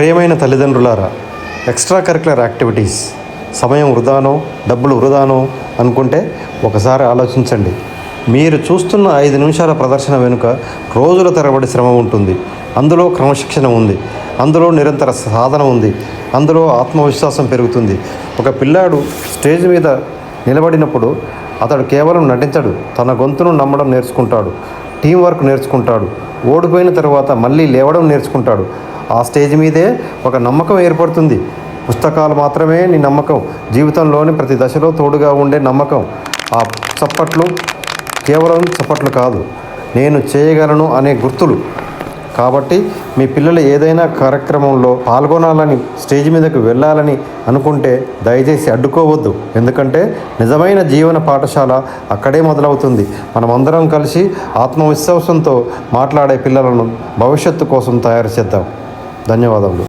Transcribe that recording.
ప్రియమైన తల్లిదండ్రులారా, extra curricular activities సమయం వృధానో డబ్బులు వృధానో అనుకుంటే ఒకసారి ఆలోచించండి. మీరు చూస్తున్న 5 నిమిషాల ప్రదర్శన వెనుక రోజుల తరబడి శ్రమ ఉంటుంది. అందులో క్రమశిక్షణ ఉంది, అందులో నిరంతర సాధన ఉంది, అందులో ఆత్మవిశ్వాసం పెరుగుతుంది. ఒక పిల్లాడు స్టేజ్ మీద నిలబడినప్పుడు అతడు కేవలం నటించడు, తన గొంతును నమ్మడం నేర్చుకుంటాడు, టీం వర్క్ నేర్చుకుంటాడు, ఓడిపోయిన తర్వాత మళ్ళీ లేవడం నేర్చుకుంటాడు. ఆ స్టేజ్ మీదే ఒక నమ్మకం ఏర్పడుతుంది. పుస్తకాలు మాత్రమే నీ నమ్మకం, జీవితంలోని ప్రతి దశలో తోడుగా ఉండే నమ్మకం. ఆ చప్పట్లు కేవలం చప్పట్లు కాదు, నేను చేయగలను అనే గుర్తులు. కాబట్టి మీ పిల్లలు ఏదైనా కార్యక్రమంలో పాల్గొనాలని, స్టేజ్ మీదకు వెళ్ళాలని అనుకుంటే దయచేసి అడ్డుకోవద్దు. ఎందుకంటే నిజమైన జీవన పాఠశాల అక్కడే మొదలవుతుంది. మనమందరం కలిసి ఆత్మవిశ్వాసంతో మాట్లాడే పిల్లలను భవిష్యత్తు కోసం తయారు చేద్దాం. ధన్యవాదములు.